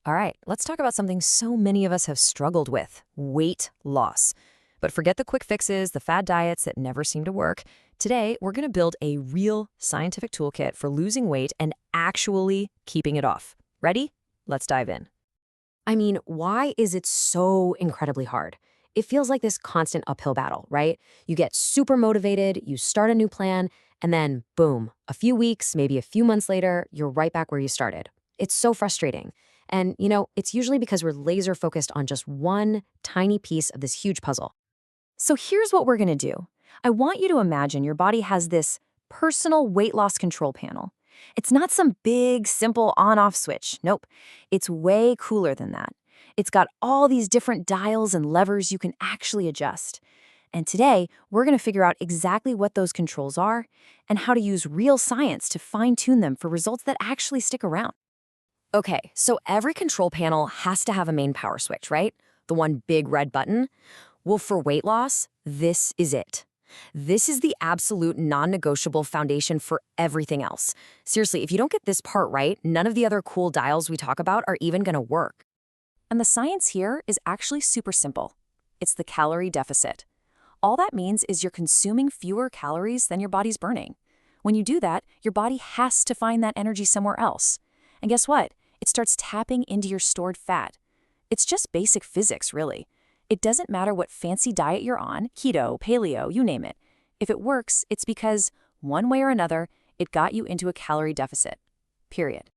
All right, let's talk about something so many of us have struggled with: weight loss. But forget the quick fixes, the fad diets that never seem to work. Today, we're going to build a real scientific toolkit for losing weight and actually keeping it off. Ready? Let's dive in. I mean, why is it so incredibly hard? It feels like this constant uphill battle, right? You get super motivated, you start a new plan, and then boom, a few weeks, maybe a few months later, you're right back where you started. It's so frustrating. And, it's usually because we're laser focused on just one tiny piece of this huge puzzle. So here's what we're going to do. I want you to imagine your body has this personal weight loss control panel. It's not some big, simple on-off switch. Nope. It's way cooler than that. It's got all these different dials and levers you can actually adjust. And today, we're going to figure out exactly what those controls are and how to use real science to fine-tune them for results that actually stick around. Okay, so every control panel has to have a main power switch, right? The one big red button. Well, for weight loss, this is it. This is the absolute non-negotiable foundation for everything else. Seriously, if you don't get this part right, none of the other cool dials we talk about are even going to work. And the science here is actually super simple. It's the calorie deficit. All that means is you're consuming fewer calories than your body's burning. When you do that, your body has to find that energy somewhere else. And guess what? It starts tapping into your stored fat. It's just basic physics, really. It doesn't matter what fancy diet you're on, keto, paleo, you name it. If it works, it's because, one way or another, it got you into a calorie deficit. Period.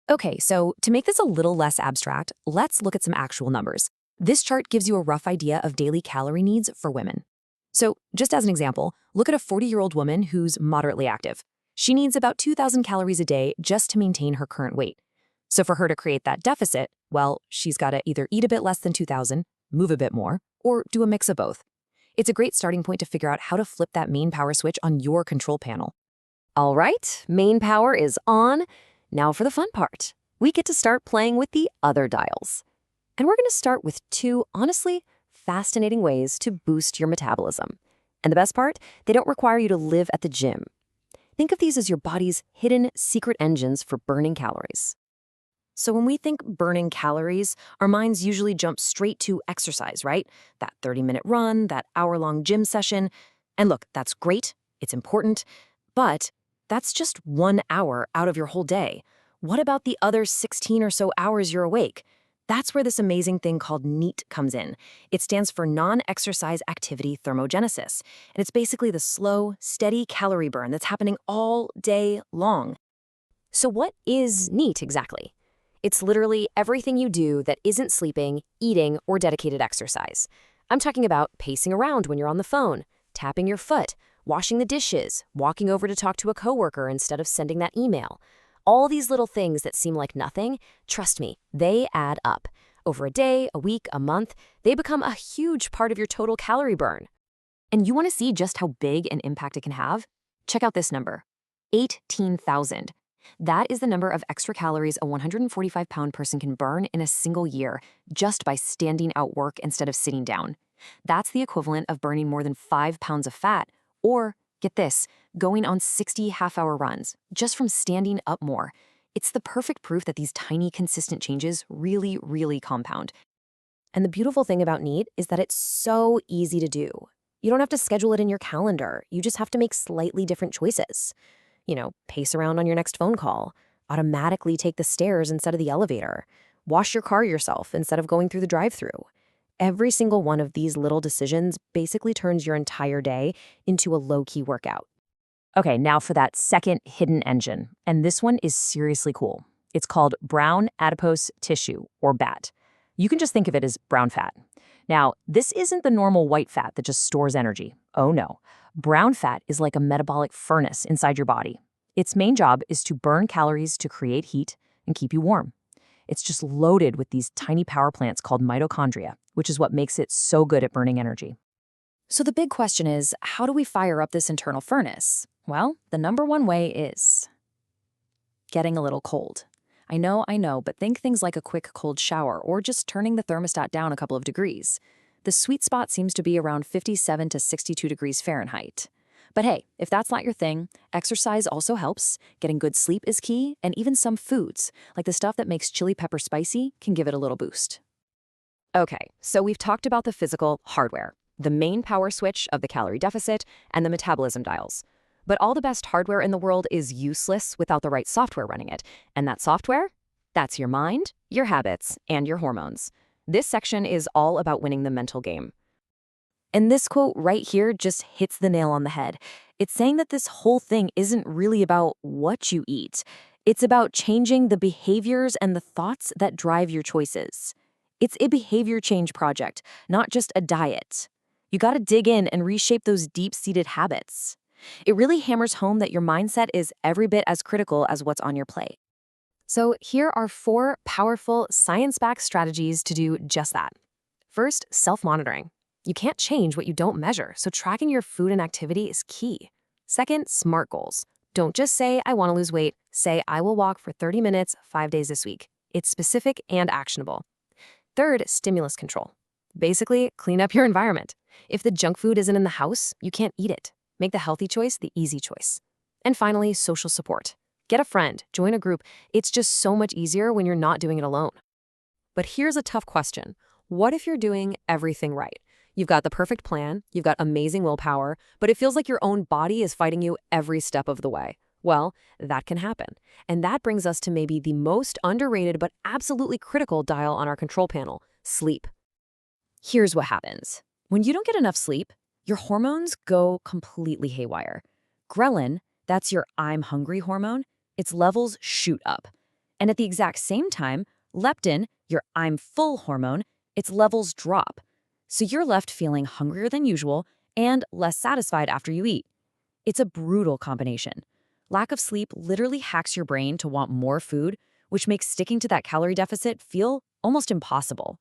Okay, so to make this a little less abstract, let's look at some actual numbers. This chart gives you a rough idea of daily calorie needs for women. So, just as an example, look at a 40-year-old woman who's moderately active. She needs about 2,000 calories a day just to maintain her current weight. So for her to create that deficit, well, she's got to either eat a bit less than 2,000, move a bit more, or do a mix of both. It's a great starting point to figure out how to flip that main power switch on your control panel. All right, main power is on. Now for the fun part. We get to start playing with the other dials. And we're going to start with two, honestly, fascinating ways to boost your metabolism. And the best part, they don't require you to live at the gym. Think of these as your body's hidden secret engines for burning calories. So when we think burning calories, our minds usually jump straight to exercise, right? That 30-minute run, that hour-long gym session. And look, that's great, it's important, but that's just 1 hour out of your whole day. What about the other 16 or so hours you're awake? That's where this amazing thing called NEAT comes in. It stands for non-exercise activity thermogenesis. And it's basically the slow, steady calorie burn that's happening all day long. So what is NEAT exactly? It's literally everything you do that isn't sleeping, eating, or dedicated exercise. I'm talking about pacing around when you're on the phone, tapping your foot, washing the dishes, walking over to talk to a coworker instead of sending that email. All these little things that seem like nothing, trust me, they add up. Over a day, a week, a month, they become a huge part of your total calorie burn. And you want to see just how big an impact it can have? Check out this number, 18,000. That is the number of extra calories a 145-pound person can burn in a single year just by standing out work instead of sitting down. That's the equivalent of burning more than 5 pounds of fat, or, get this, going on 60 half-hour runs just from standing up more. It's the perfect proof that these tiny, consistent changes really, really compound. And the beautiful thing about NEAT is that it's so easy to do. You don't have to schedule it in your calendar. You just have to make slightly different choices. Pace around on your next phone call, automatically take the stairs instead of the elevator, wash your car yourself instead of going through the drive-thru. Every single one of these little decisions basically turns your entire day into a low-key workout. Okay, now for that second hidden engine, and this one is seriously cool. It's called brown adipose tissue, or BAT. You can just think of it as brown fat. Now, this isn't the normal white fat that just stores energy. Oh no. Brown fat is like a metabolic furnace inside your body. Its main job is to burn calories to create heat and keep you warm. It's just loaded with these tiny power plants called mitochondria, which is what makes it so good at burning energy. So the big question is, how do we fire up this internal furnace? Well, the number one way is getting a little cold. I know, but think things like a quick cold shower or just turning the thermostat down a couple of degrees. The sweet spot seems to be around 57 to 62 degrees Fahrenheit. But hey, if that's not your thing, exercise also helps. Getting good sleep is key, and even some foods, like the stuff that makes chili pepper spicy, can give it a little boost. Okay, so we've talked about the physical hardware, the main power switch of the calorie deficit, and the metabolism dials. But all the best hardware in the world is useless without the right software running it. And that software? That's your mind, your habits, and your hormones. This section is all about winning the mental game. And this quote right here just hits the nail on the head. It's saying that this whole thing isn't really about what you eat. It's about changing the behaviors and the thoughts that drive your choices. It's a behavior change project, not just a diet. You gotta dig in and reshape those deep-seated habits. It really hammers home that your mindset is every bit as critical as what's on your plate. So here are 4 powerful science-backed strategies to do just that. First, self-monitoring. You can't change what you don't measure, so tracking your food and activity is key. Second, SMART goals. Don't just say, I want to lose weight. Say, I will walk for 30 minutes, 5 days this week. It's specific and actionable. Third, stimulus control. Basically, clean up your environment. If the junk food isn't in the house, you can't eat it. Make the healthy choice the easy choice. And finally, social support. Get a friend, join a group. It's just so much easier when you're not doing it alone. But here's a tough question. What if you're doing everything right? You've got the perfect plan, you've got amazing willpower, but it feels like your own body is fighting you every step of the way. Well, that can happen. And that brings us to maybe the most underrated but absolutely critical dial on our control panel, sleep. Here's what happens. When you don't get enough sleep, your hormones go completely haywire. Ghrelin, that's your I'm hungry hormone, its levels shoot up. And at the exact same time, leptin, your I'm full hormone, its levels drop. So you're left feeling hungrier than usual and less satisfied after you eat. It's a brutal combination. Lack of sleep literally hacks your brain to want more food, which makes sticking to that calorie deficit feel almost impossible.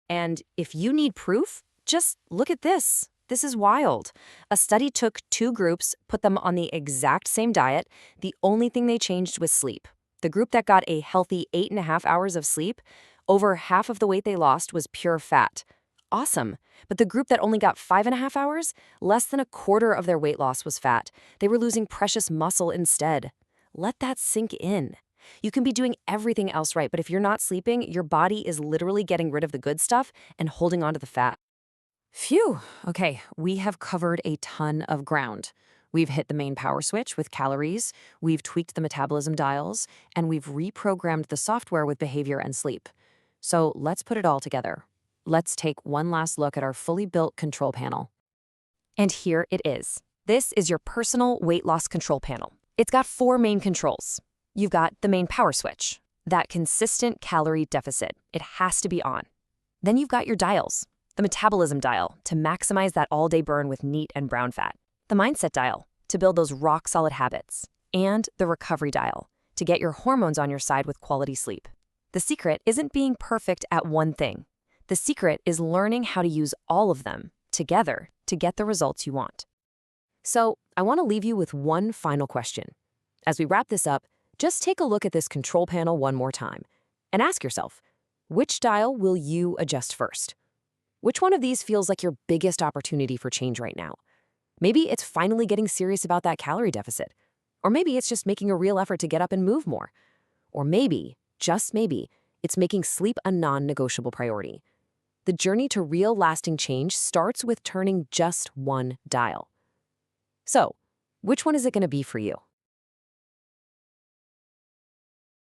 And if you need proof, just look at this. This is wild. A study took 2 groups, put them on the exact same diet. The only thing they changed was sleep. The group that got a healthy 8.5 hours of sleep, over half of the weight they lost was pure fat. Awesome. But the group that only got 5.5 hours, less than a quarter of their weight loss was fat. They were losing precious muscle instead. Let that sink in. You can be doing everything else right, but if you're not sleeping, your body is literally getting rid of the good stuff and holding on to the fat. Phew. Okay, we have covered a ton of ground. We've hit the main power switch with calories, we've tweaked the metabolism dials, and we've reprogrammed the software with behavior and sleep. So let's put it all together. Let's take one last look at our fully built control panel. And here it is. This is your personal weight loss control panel. It's got 4 main controls. You've got the main power switch, that consistent calorie deficit. It has to be on. Then you've got your dials, the metabolism dial to maximize that all-day burn with neat and brown fat, the mindset dial to build those rock-solid habits, and the recovery dial to get your hormones on your side with quality sleep. The secret isn't being perfect at one thing. The secret is learning how to use all of them together to get the results you want. So I want to leave you with one final question. As we wrap this up, just take a look at this control panel one more time and ask yourself, which dial will you adjust first? Which one of these feels like your biggest opportunity for change right now? Maybe it's finally getting serious about that calorie deficit. Or maybe it's just making a real effort to get up and move more. Or maybe, just maybe, it's making sleep a non-negotiable priority. The journey to real lasting change starts with turning just one dial. So, which one is it going to be for you?